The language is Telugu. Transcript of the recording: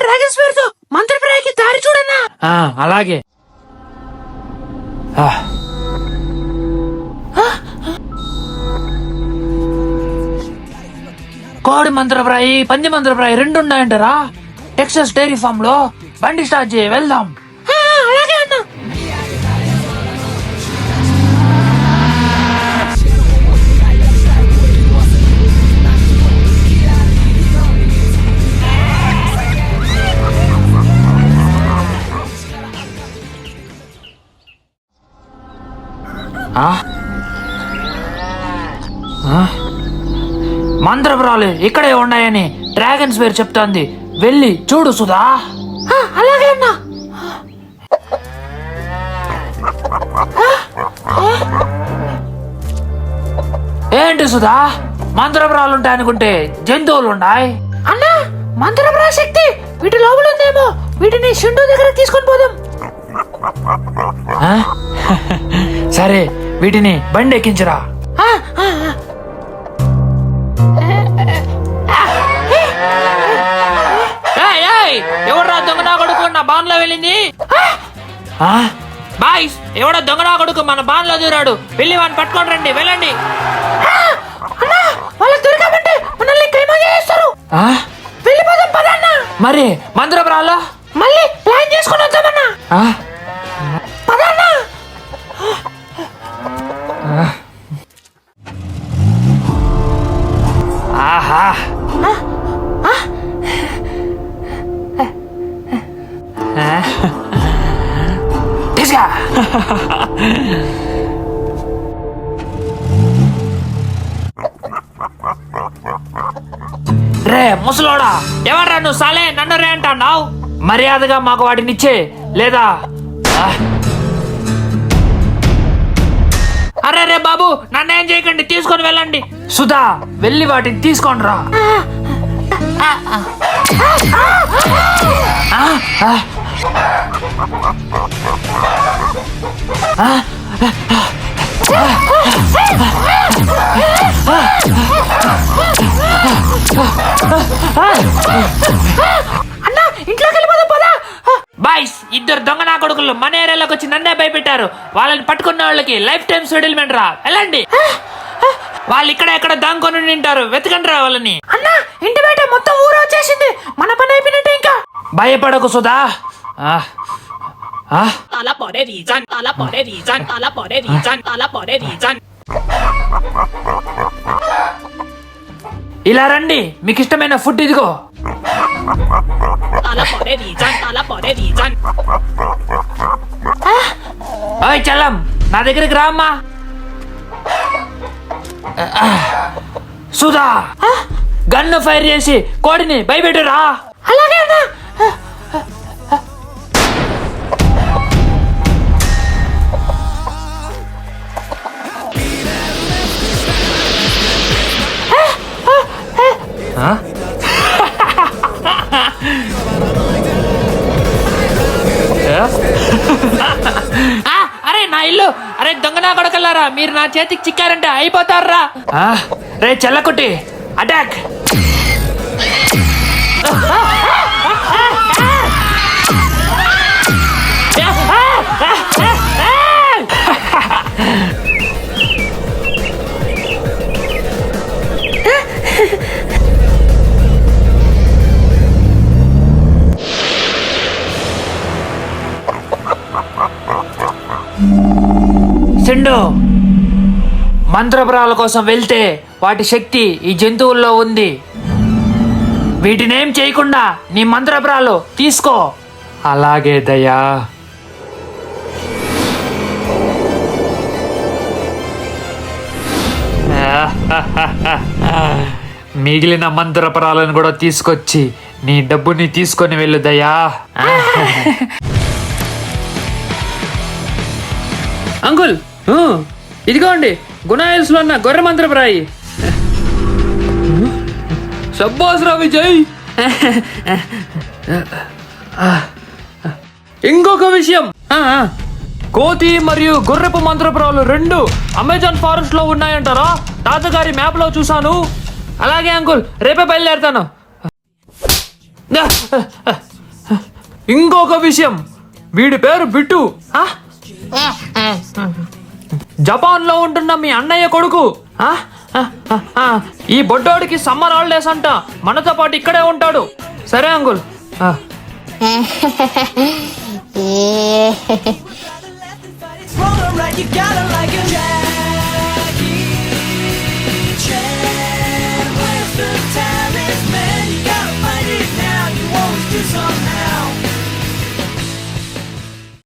డ్రాగన్స్ పేరుతో మంత్రప్రాయకి దారి చూడన్నా. అలాగే. కోడి మంత్రప్రాయి, పంది మంత్రప్రాయి 2 ఉన్నాయంటారా? టెక్సస్ డైరీ ఫామ్ లో. బండి స్టార్ట్ చేయి, వెళ్దాం. అలాగే అన్నా. మంత్రపురాలు ఇక్కడే ఉన్నాయని డ్రాగన్స్ పేరు చెప్తోంది. వెళ్ళి చూడు సుధా. అలాగే అన్నా. ఏంటి సుధా, మంత్రపురాలు ఉంటాయి అనుకుంటే జంతువులు ఉన్నాయి. అన్నా, మంత్రపురా శక్తి వీటి లోపల ఉందేమో. వీటిని షిండు దగ్గర తీసుకొని పోదాం. సరే, వీటిని బండి ఎక్కించరా. ఎవడ్రా దొంగ నా కొడుకు నా బాన్ లో వెళ్ళింది? బాయ్స్, ఎవడో దొంగ నా కొడుకు మన బాన్ లో దూరాడు. వెళ్ళి వాడిని పట్టుకొని రండి, వెళ్ళండి. వెళ్ళిపోదాం పదన్నా. మరి మంత్రపురాల్లో మళ్ళీ ప్లాన్ చేసుకుని వద్దామన్నా. పదన్నా. ఆహా, రే ముసలోడా, ఎవర్రా నువ్వు? సాలే నన్ను రే అంటున్నావు. మర్యాదగా మాకు వాటినిచ్చే, లేదా అరే రే బాబు, నన్నేం చేయకండి, తీసుకొని వెళ్ళండి. సుధా, వెళ్ళి వాటిని తీసుకొని రా. అన్నా, ఇంట్లోకి వెళ్ళిపోదాం పదా. బాయ్స్, 2 దొంగ నా కొడుకులు మన ఏరియాలోకి వచ్చి నన్నే భయపెట్టారు. వాళ్ళని పట్టుకున్న వాళ్ళకి లైఫ్ టైం సెటిల్మెంట్ రా. వెళ్ళండి. వాళ్ళు ఇక్కడ ఎక్కడ దాంకొని ఉంటారు, వెతకండి రా వాళ్ళని. అన్నా, ఇంటి బయట మొత్తం ఊరు వచ్చేసింది. మన పని అయిపోయినట్టే. ఇంకా భయపడకు సుధా. ఇలా రండి, మీకు ఇష్టమైన ఫుడ్ ఇదిగో. ఓయ్ చలం, నా దగ్గరికి రా అమ్మా. సుధా, గన్ను ఫైర్ చేసి కోడిని భయపెట్టురా. అలాగే అన్నా. అరే నా ఇల్లు, అరే దొంగ నా కొడకల్లారా, మీరు నా చేతికి చిక్కారంటే అయిపోతారా. రే చెల్లకుట్టి, అటాక్. సిండు, మంత్రపురాల కోసం వెళ్తే వాటి శక్తి ఈ జంతువుల్లో ఉంది. వీటినేం చేయకుండా నీ మంత్రపురాలు తీసుకో. అలాగే దయా. మిగిలిన మంత్రపురాలను కూడా తీసుకొచ్చి నీ డబ్బుని తీసుకొని వెళ్ళు దయా. అంకుల్, ఇదిగోండి గుణాయిల్స్ లో ఉన్న గొర్రె మంత్రపురాయి. సబ్బాస్ రా విజయ్. ఇంకొక విషయం, కోతి మరియు గొర్రెపు మంత్రపురాలు 2 అమెజాన్ ఫారెస్ట్ లో ఉన్నాయంటారా? తాతగారి మ్యాప్ లో చూసాను. అలాగే అంకుల్, రేపే బయలుదేరుతాను. ఇంకొక విషయం, వీడి పేరు బిట్టు. జపాన్ లో ఉంటున్న మీ అన్నయ్య కొడుకు. ఈ బొడ్డోడికి సమ్మర్ హాలిడేస్ అంట, మనతో పాటు ఇక్కడే ఉంటాడు. సరే uncle. Roll right, you gotta like it, yeah.